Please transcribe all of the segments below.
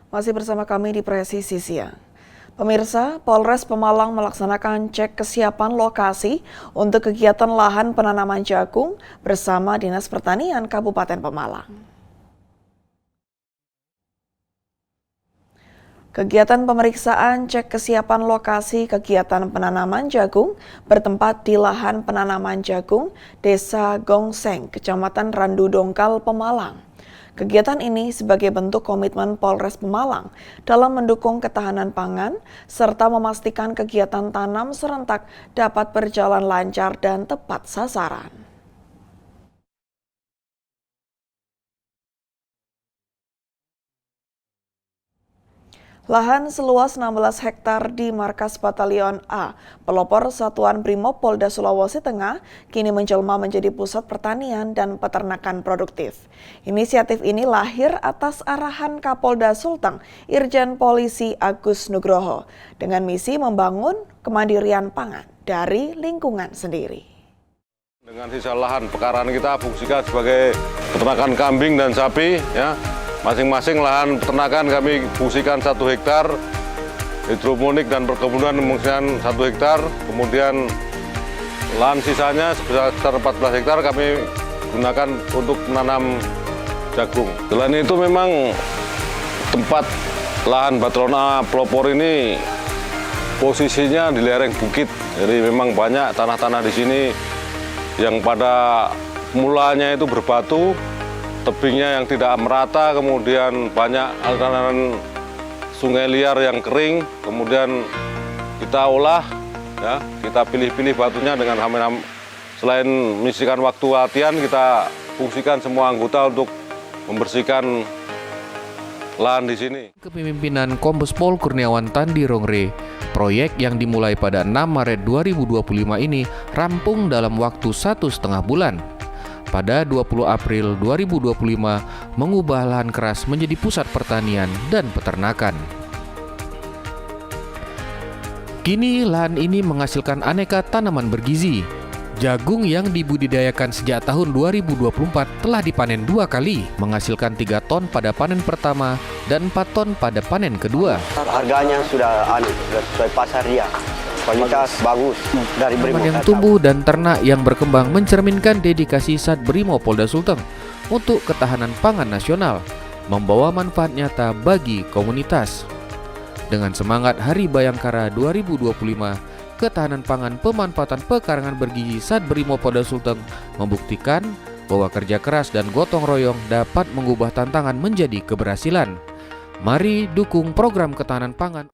Masih bersama kami di Presisi Siang. Pemirsa, Polres Pemalang melaksanakan cek kesiapan lokasi untuk kegiatan lahan penanaman jagung bersama Dinas Pertanian Kabupaten Pemalang. Kegiatan pemeriksaan cek kesiapan lokasi kegiatan penanaman jagung bertempat di lahan penanaman jagung Desa Gongseng, Kecamatan Randu Dongkal, Pemalang. Kegiatan ini sebagai bentuk komitmen Polres Pemalang dalam mendukung ketahanan pangan serta memastikan kegiatan tanam serentak dapat berjalan lancar dan tepat sasaran. Lahan seluas 16 hektar di Markas Batalion A, pelopor Satuan Brimob Polda Sulawesi Tengah, kini menjelma menjadi pusat pertanian dan peternakan produktif. Inisiatif ini lahir atas arahan Kapolda Sulteng, Irjen Polisi Agus Nugroho, dengan misi membangun kemandirian pangan dari lingkungan sendiri. Dengan sisa lahan pekarangan kita fungsikan sebagai peternakan kambing dan sapi, ya. Masing-masing lahan peternakan kami fungsikan 1 hektar, hidroponik dan perkebunan fungsikan 1 hektar, kemudian lahan sisanya sekitar 14 hektar kami gunakan untuk menanam jagung. Selain itu memang tempat lahan Batalion A pelopor ini posisinya di lereng bukit, jadi memang banyak tanah-tanah di sini yang pada mulanya itu berbatu, tebingnya yang tidak merata, kemudian banyak aliran sungai liar yang kering, kemudian kita olah, ya, kita pilih-pilih batunya dengan selain menyisihkan waktu latihan, kita fungsikan semua anggota untuk membersihkan lahan di sini. Kepemimpinan Kombes Pol Kurniawan Tandi Rongre, proyek yang dimulai pada 6 Maret 2025 ini rampung dalam waktu 1,5 bulan. Pada 20 April 2025 mengubah lahan keras menjadi pusat pertanian dan peternakan. Kini lahan ini menghasilkan aneka tanaman bergizi. Jagung yang dibudidayakan sejak tahun 2024 telah dipanen 2 kali, menghasilkan 3 ton pada panen pertama dan 4 ton pada panen kedua. Harganya sudah sesuai pasar dia. Kualitas bagus dari Brimob. Yang tumbuh dan ternak yang berkembang mencerminkan dedikasi Sat Brimob Polda Sulteng untuk ketahanan pangan nasional, membawa manfaat nyata bagi komunitas. Dengan semangat Hari Bayangkara 2025, ketahanan pangan pemanfaatan pekarangan bergizi Sat Brimob Polda Sulteng membuktikan bahwa kerja keras dan gotong royong dapat mengubah tantangan menjadi keberhasilan. Mari dukung program ketahanan pangan.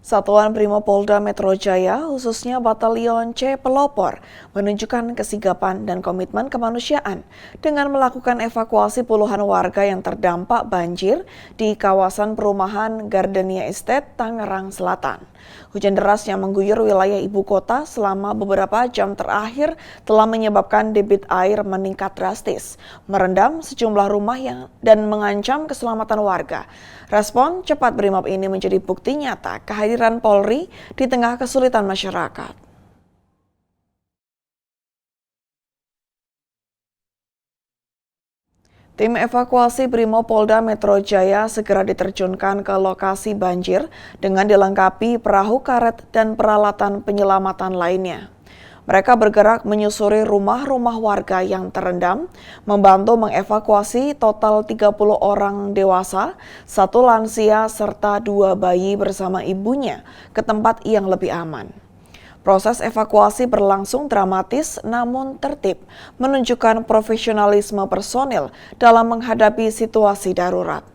Satuan Brimob Polda Metro Jaya, khususnya Batalion C Pelopor, menunjukkan kesigapan dan komitmen kemanusiaan dengan melakukan evakuasi puluhan warga yang terdampak banjir di kawasan perumahan Gardenia Estate, Tangerang Selatan. Hujan deras yang mengguyur wilayah ibu kota selama beberapa jam terakhir telah menyebabkan debit air meningkat drastis, merendam sejumlah rumah dan mengancam keselamatan warga. Respon cepat Brimob ini menjadi bukti nyata kehadiran Polri di tengah kesulitan masyarakat. Tim evakuasi Brimob Polda Metro Jaya segera diterjunkan ke lokasi banjir dengan dilengkapi perahu karet dan peralatan penyelamatan lainnya. Mereka bergerak menyusuri rumah-rumah warga yang terendam, membantu mengevakuasi total 30 orang dewasa, 1 lansia, serta 2 bayi bersama ibunya ke tempat yang lebih aman. Proses evakuasi berlangsung dramatis namun tertib, menunjukkan profesionalisme personil dalam menghadapi situasi darurat.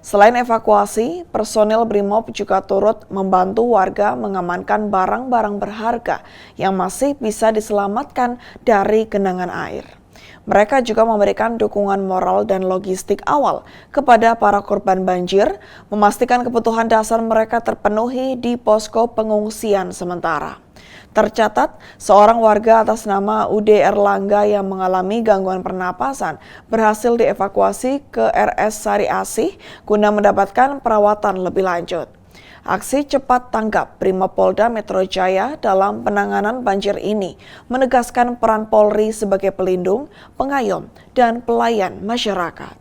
Selain evakuasi, personil Brimob juga turut membantu warga mengamankan barang-barang berharga yang masih bisa diselamatkan dari genangan air. Mereka juga memberikan dukungan moral dan logistik awal kepada para korban banjir, memastikan kebutuhan dasar mereka terpenuhi di posko pengungsian sementara. Tercatat, seorang warga atas nama UD Erlangga yang mengalami gangguan pernapasan berhasil dievakuasi ke RS Sari Asih guna mendapatkan perawatan lebih lanjut. Aksi cepat tanggap Brimob Polda Metro Jaya dalam penanganan banjir ini menegaskan peran Polri sebagai pelindung, pengayom, dan pelayan masyarakat.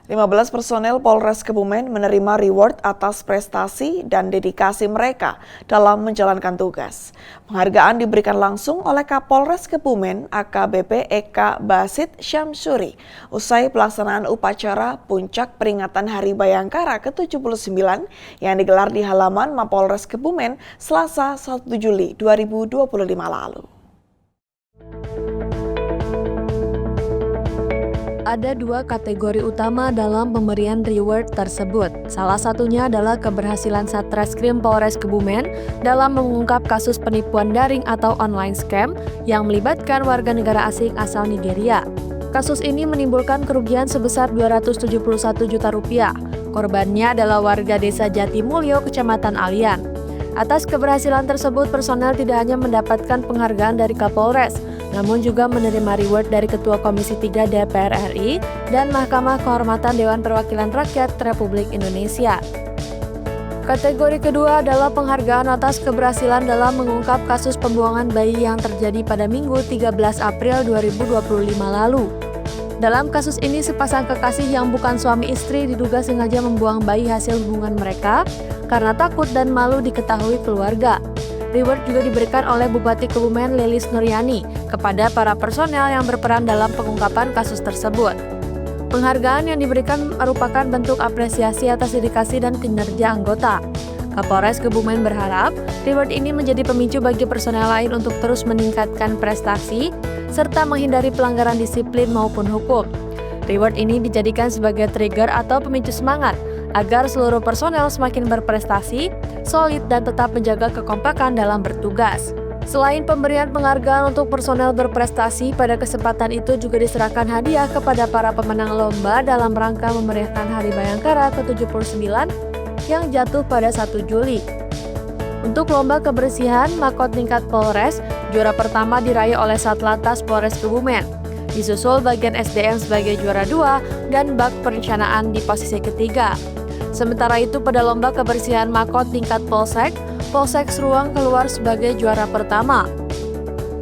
15 personel Polres Kebumen menerima reward atas prestasi dan dedikasi mereka dalam menjalankan tugas. Penghargaan diberikan langsung oleh Kapolres Kebumen AKBP Eka Basit Syamsuri usai pelaksanaan upacara puncak peringatan Hari Bayangkara ke-79 yang digelar di halaman Mapolres Kebumen Selasa 1 Juli 2025 lalu. Ada dua kategori utama dalam pemberian reward tersebut. Salah satunya adalah keberhasilan Satreskrim Polres Kebumen dalam mengungkap kasus penipuan daring atau online scam yang melibatkan warga negara asing asal Nigeria. Kasus ini menimbulkan kerugian sebesar 271 juta rupiah. Korbannya adalah warga desa Jatimulyo, Kecamatan Alian. Atas keberhasilan tersebut, personel tidak hanya mendapatkan penghargaan dari Kapolres, namun juga menerima reward dari Ketua Komisi 3 DPR RI dan Mahkamah Kehormatan Dewan Perwakilan Rakyat Republik Indonesia. Kategori kedua adalah penghargaan atas keberhasilan dalam mengungkap kasus pembuangan bayi yang terjadi pada Minggu 13 April 2025 lalu. Dalam kasus ini, sepasang kekasih yang bukan suami istri diduga sengaja membuang bayi hasil hubungan mereka karena takut dan malu diketahui keluarga. Reward juga diberikan oleh Bupati Kebumen Lilis Nuryani kepada para personel yang berperan dalam pengungkapan kasus tersebut. Penghargaan yang diberikan merupakan bentuk apresiasi atas dedikasi dan kinerja anggota. Kapolres Kebumen berharap reward ini menjadi pemicu bagi personel lain untuk terus meningkatkan prestasi serta menghindari pelanggaran disiplin maupun hukum. Reward ini dijadikan sebagai trigger atau pemicu semangat agar seluruh personel semakin berprestasi, solid, dan tetap menjaga kekompakan dalam bertugas. Selain pemberian penghargaan untuk personel berprestasi, pada kesempatan itu juga diserahkan hadiah kepada para pemenang lomba dalam rangka memeriahkan Hari Bayangkara ke-79 yang jatuh pada 1 Juli. Untuk lomba kebersihan Makot tingkat Polres, juara pertama diraih oleh Satlantas Polres Kebumen. Disusul bagian SDM sebagai juara 2 dan bak perencanaan di posisi ketiga. Sementara itu pada lomba kebersihan Makot tingkat Polsek, Polsek Seruang keluar sebagai juara pertama.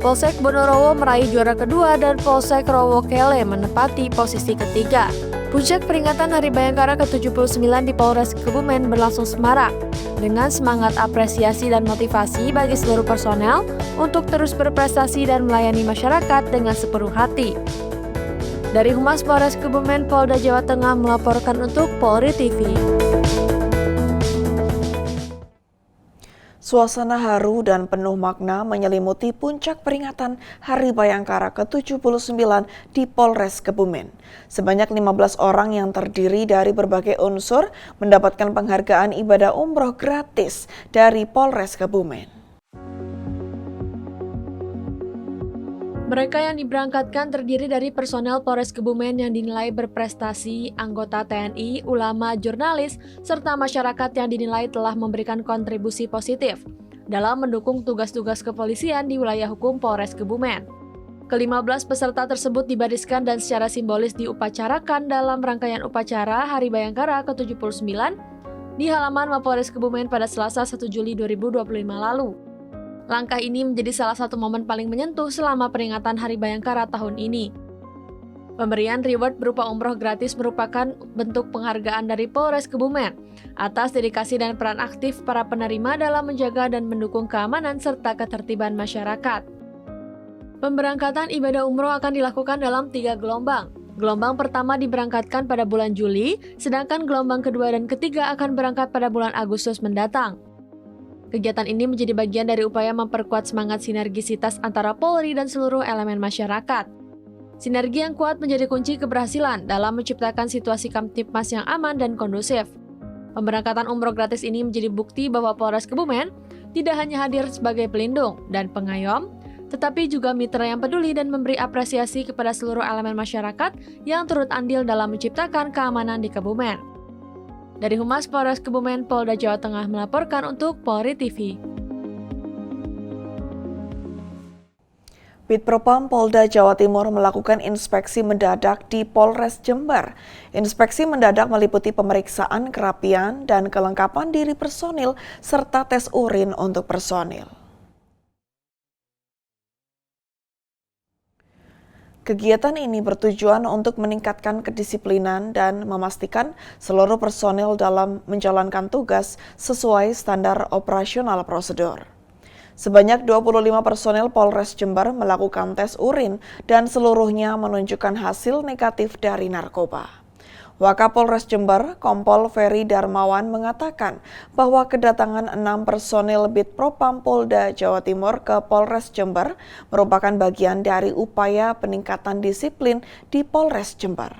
Polsek Bonorowo meraih juara kedua dan Polsek Rowokele menempati posisi ketiga. Puncak peringatan Hari Bayangkara ke-79 di Polres Kebumen berlangsung semarak dengan semangat apresiasi dan motivasi bagi seluruh personel untuk terus berprestasi dan melayani masyarakat dengan sepenuh hati. Dari Humas Polres Kebumen, Polda Jawa Tengah melaporkan untuk Polri TV. Suasana haru dan penuh makna menyelimuti puncak peringatan Hari Bayangkara ke-79 di Polres Kebumen. Sebanyak 15 orang yang terdiri dari berbagai unsur mendapatkan penghargaan ibadah umroh gratis dari Polres Kebumen. Mereka yang diberangkatkan terdiri dari personel Polres Kebumen yang dinilai berprestasi, anggota TNI, ulama, jurnalis, serta masyarakat yang dinilai telah memberikan kontribusi positif dalam mendukung tugas-tugas kepolisian di wilayah hukum Polres Kebumen. Ke-15 peserta tersebut dibariskan dan secara simbolis diupacarakan dalam rangkaian upacara Hari Bayangkara ke-79 di halaman Mapolres Kebumen pada Selasa 1 Juli 2025 lalu. Langkah ini menjadi salah satu momen paling menyentuh selama peringatan Hari Bayangkara tahun ini. Pemberian reward berupa umroh gratis merupakan bentuk penghargaan dari Polres Kebumen atas dedikasi dan peran aktif para penerima dalam menjaga dan mendukung keamanan serta ketertiban masyarakat. Pemberangkatan ibadah umroh akan dilakukan dalam 3 gelombang. Gelombang pertama diberangkatkan pada bulan Juli, sedangkan gelombang kedua dan ketiga akan berangkat pada bulan Agustus mendatang. Kegiatan ini menjadi bagian dari upaya memperkuat semangat sinergisitas antara Polri dan seluruh elemen masyarakat. Sinergi yang kuat menjadi kunci keberhasilan dalam menciptakan situasi Kamtipmas yang aman dan kondusif. Pemberangkatan umroh gratis ini menjadi bukti bahwa Polres Kebumen tidak hanya hadir sebagai pelindung dan pengayom, tetapi juga mitra yang peduli dan memberi apresiasi kepada seluruh elemen masyarakat yang turut andil dalam menciptakan keamanan di Kebumen. Dari Humas Polres Kebumen, Polda Jawa Tengah melaporkan untuk Polri TV. Bitpropam Polda Jawa Timur melakukan inspeksi mendadak di Polres Jember. Inspeksi mendadak meliputi pemeriksaan kerapian dan kelengkapan diri personil serta tes urin untuk personil. Kegiatan ini bertujuan untuk meningkatkan kedisiplinan dan memastikan seluruh personil dalam menjalankan tugas sesuai standar operasional prosedur. Sebanyak 25 personil Polres Jember melakukan tes urin dan seluruhnya menunjukkan hasil negatif dari narkoba. Wakapolres Jember, Kompol Ferry Darmawan mengatakan bahwa kedatangan 6 personil Bid Propam Polda Jawa Timur ke Polres Jember merupakan bagian dari upaya peningkatan disiplin di Polres Jember.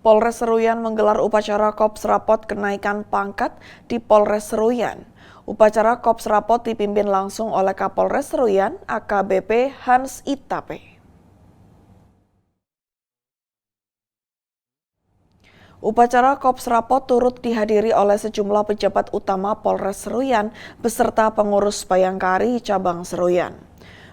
Polres Seruyan menggelar upacara Kops Rapot kenaikan pangkat di Polres Seruyan. Upacara Kops Rapot dipimpin langsung oleh Kapolres Seruyan, AKBP Hans Itape. Upacara Kops Rapot turut dihadiri oleh sejumlah pejabat utama Polres Seruyan beserta pengurus Bayangkari Cabang Seruyan.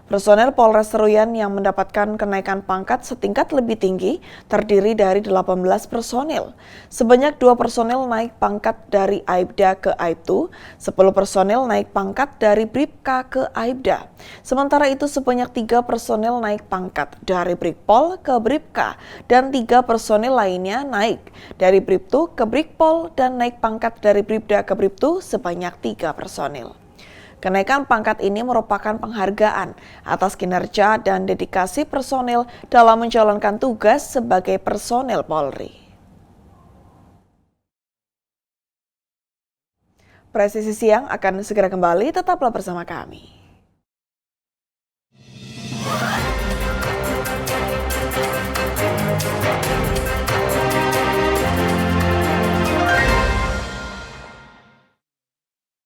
Personel Polres Seruyan yang mendapatkan kenaikan pangkat setingkat lebih tinggi terdiri dari 18 personil. Sebanyak 2 personil naik pangkat dari Aibda ke Aibtu, 10 personil naik pangkat dari Bribka ke Aibda. Sementara itu sebanyak 3 personil naik pangkat dari Brigpol ke Bribka dan 3 personil lainnya naik dari Bribtu ke Brigpol dan naik pangkat dari Bribda ke Bribtu sebanyak 3 personil. Kenaikan pangkat ini merupakan penghargaan atas kinerja dan dedikasi personil dalam menjalankan tugas sebagai personel Polri. Presisi Siang akan segera kembali, tetaplah bersama kami.